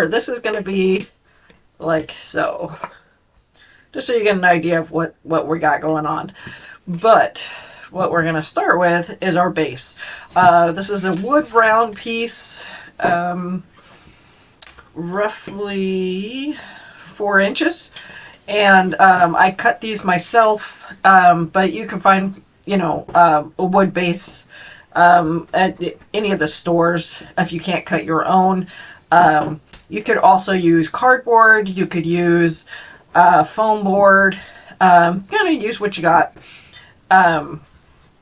this is going to be like so. Just so you get an idea of what we got going on. But what we're going to start with is our base. This is a wood round piece, roughly 4 inches. And I cut these myself, but you can find, a wood base at any of the stores if you can't cut your own. You could also use cardboard. You could use foam board. Kind of use what you got.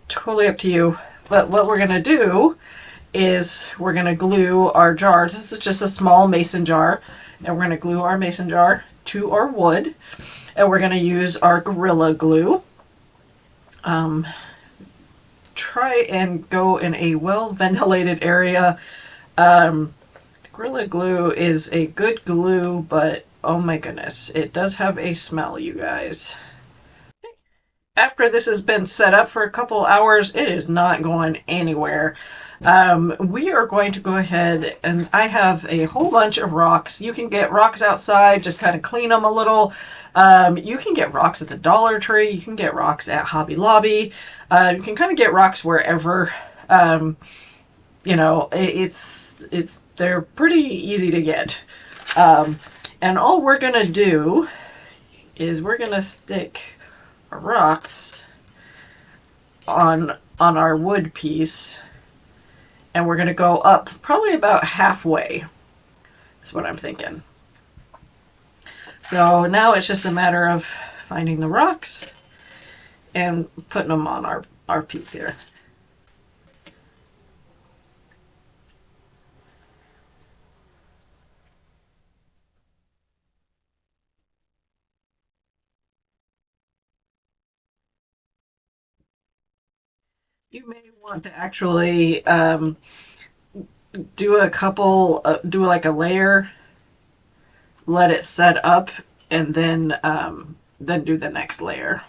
Totally up to you. But what we're going to do is we're going to glue our jars. This is just a small mason jar. And we're going to glue our mason jar to our wood. And we're going to use our Gorilla Glue. Try and go in a well-ventilated area. Gorilla Glue is a good glue, but oh my goodness, it does have a smell, you guys. After this has been set up for a couple hours, it is not going anywhere. We are going to go ahead, and I have a whole bunch of rocks. You can get rocks outside, just kind of clean them a little. You can get rocks at the Dollar Tree. You can get rocks at Hobby Lobby. You can kind of get rocks wherever. They're pretty easy to get. And all we're going to do is we're going to stick our rocks on our wood piece, and we're going to go up probably about halfway. That's what I'm thinking. So now it's just a matter of finding the rocks and putting them on our piece here. You may want to actually do a couple, do like a layer, let it set up, and then do the next layer.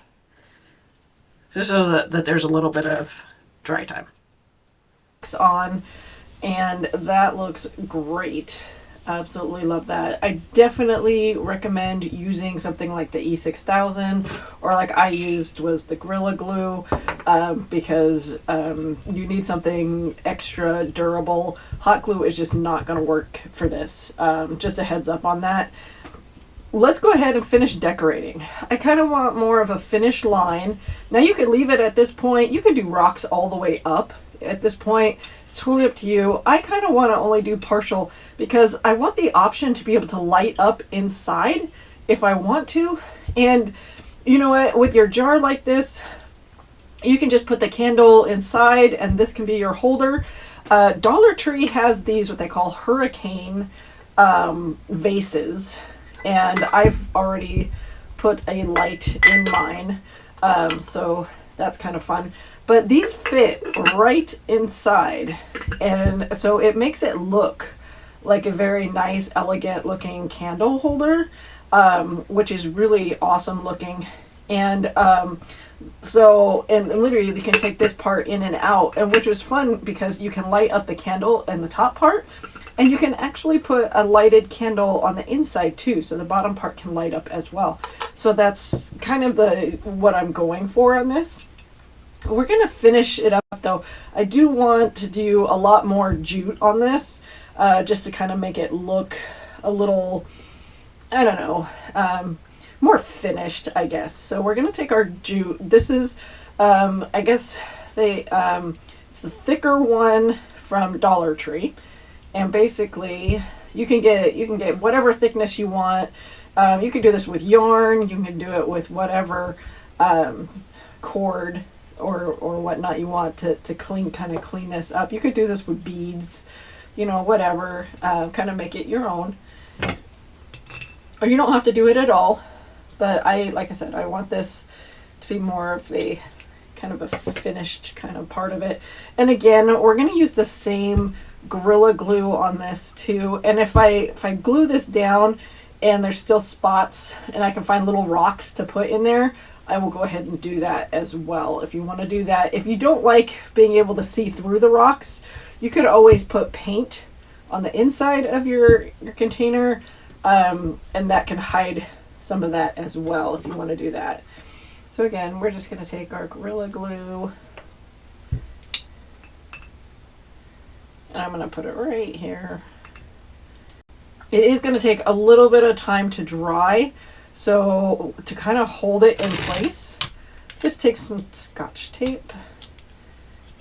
Just so that there's a little bit of dry time. On, and that looks great. Absolutely love that. I definitely recommend using something like the E6000, or like I used was the Gorilla Glue, because you need something extra durable. Hot glue is just not going to work for this. Just a heads up on that. Let's go ahead and finish decorating. I kind of want more of a finished line. Now you could leave it at this point. You could do rocks all the way up at this point. It's totally up to you. I kind of want to only do partial because I want the option to be able to light up inside if I want to. And you know what, with your jar like this, you can just put the candle inside and this can be your holder. Dollar Tree has these what they call hurricane vases, and I've already put a light in mine, so that's kind of fun. But these fit right inside, and so it makes it look like a very nice, elegant looking candle holder, which is really awesome looking. And and literally you can take this part in and out, and which was fun because you can light up the candle in the top part, and you can actually put a lighted candle on the inside too, so the bottom part can light up as well. So that's kind of what I'm going for on this. We're going to finish it up though. I do want to do a lot more jute on this, just to kind of make it look a little, I don't know, more finished, I guess. So we're going to take our jute. This is, I guess it's the thicker one from Dollar Tree. And basically you can get whatever thickness you want. You can do this with yarn. You can do it with whatever cord or whatnot you want to kind of clean this up. You could do this with beads, whatever, kind of make it your own. Or you don't have to do it at all. But like I said, I want this to be more of a kind of a finished kind of part of it. And again, we're going to use the same Gorilla Glue on this too. And if I glue this down and there's still spots and I can find little rocks to put in there, I will go ahead and do that as well if you want to do that. If you don't like being able to see through the rocks, you could always put paint on the inside of your container, and that can hide some of that as well if you want to do that. So again, we're just going to take our Gorilla Glue, and I'm going to put it right here. It is going to take a little bit of time to dry, so to kind of hold it in place, just take some Scotch tape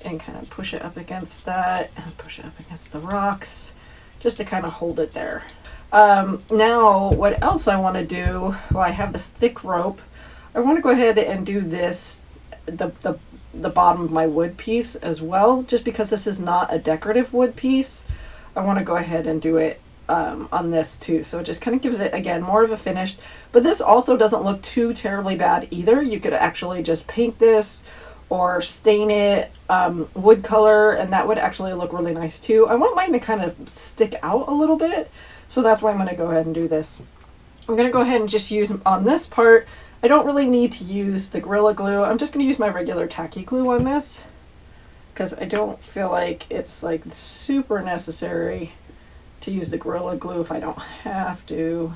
and kind of push it up against that and push it up against the rocks just to kind of hold it there. Now what else I want to do, well, I have this thick rope. I want to go ahead and do this, the bottom of my wood piece as well, just because this is not a decorative wood piece. I want to go ahead and do it on this too, so it just kind of gives it, again, more of a finish. But this also doesn't look too terribly bad either. You could actually just paint this or stain it wood color, and that would actually look really nice too. I want mine to kind of stick out a little bit, so that's why I'm going to go ahead and do this. I'm going to go ahead and just use on this part, I don't really need to use the Gorilla Glue. I'm just going to use my regular tacky glue on this, because I don't feel like it's like super necessary to use the Gorilla Glue if I don't have to,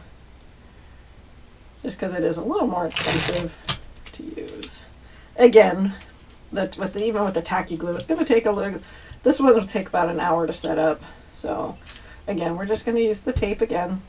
just because it is a little more expensive to use. Again, even with the tacky glue, it's going to take a little, this one will take about an hour to set up. So again, we're just going to use the tape again.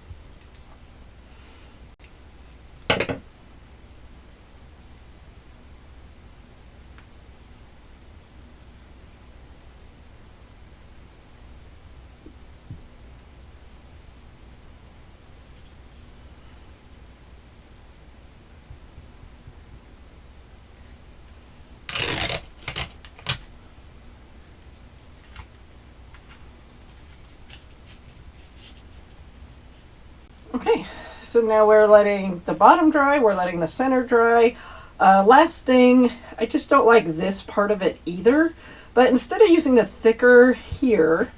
Okay, so now we're letting the bottom dry, we're letting the center dry. Last thing, I just don't like this part of it either, but instead of using the thicker here,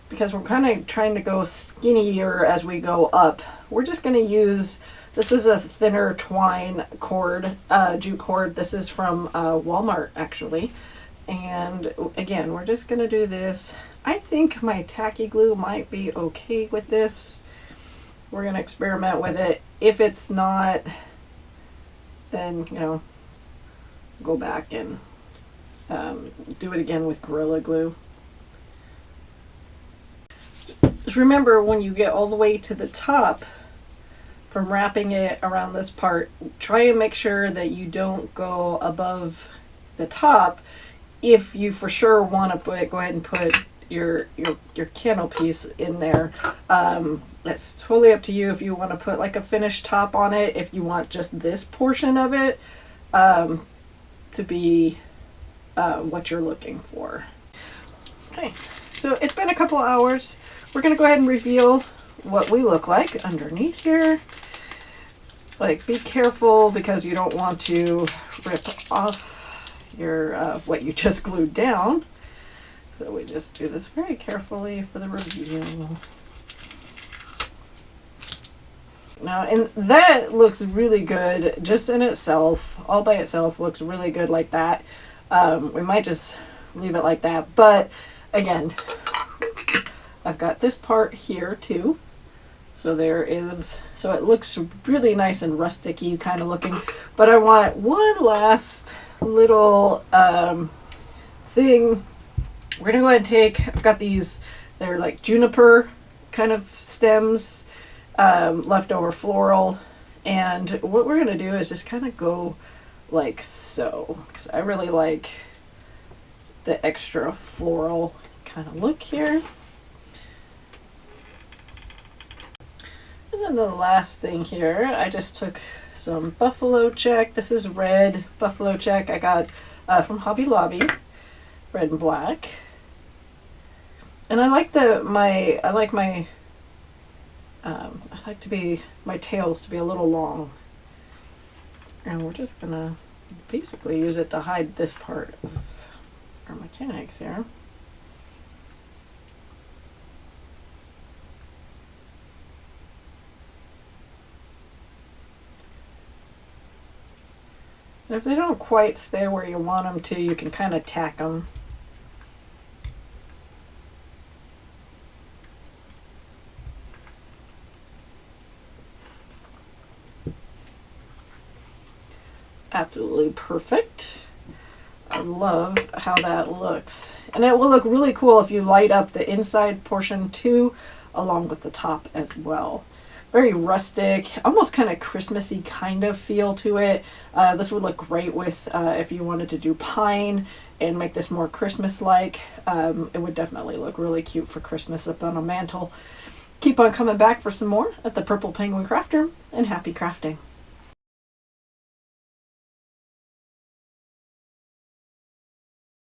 because we're kind of trying to go skinnier as we go up, we're just going to use, this is a thinner twine cord, jute cord. This is from Walmart actually. And again, we're just going to do this. I think my tacky glue might be okay with this. We're going to experiment with it. If it's not, then, you know, go back and do it again with Gorilla Glue. Just remember, when you get all the way to the top, from wrapping it around this part, try and make sure that you don't go above the top. If you for sure want to go ahead and put your candle piece in there. It's totally up to you if you want to put like a finished top on it, if you want just this portion of it to be what you're looking for. Okay, so it's been a couple hours. We're going to go ahead and reveal what we look like underneath here. Like, be careful because you don't want to rip off your what you just glued down. So we just do this very carefully for the reveal. Now, and that looks really good just in itself, all by itself looks really good like that. We might just leave it like that, but again, I've got this part here too. So there is, so it looks really nice and rustic-y kind of looking, but I want one last little thing. We're gonna go ahead and take, I've got these, they're like juniper kind of stems, leftover floral, and what we're gonna do is just kind of go like so, because I really like the extra floral kind of look here. And then the last thing here, I just took some buffalo check. This is red buffalo check I got from Hobby Lobby, red and black. And I like my tails to be a little long. And we're just gonna basically use it to hide this part of our mechanics here. And if they don't quite stay where you want them to, you can kind of tack them. absolutely perfect. I love how that looks. And it will look really cool if you light up the inside portion too, along with the top as well. Very rustic, almost kind of Christmassy kind of feel to it. This would look great with if you wanted to do pine and make this more Christmas-like. It would definitely look really cute for Christmas up on a mantle. Keep on coming back for some more at the Purple Penguin Crafter, and happy crafting.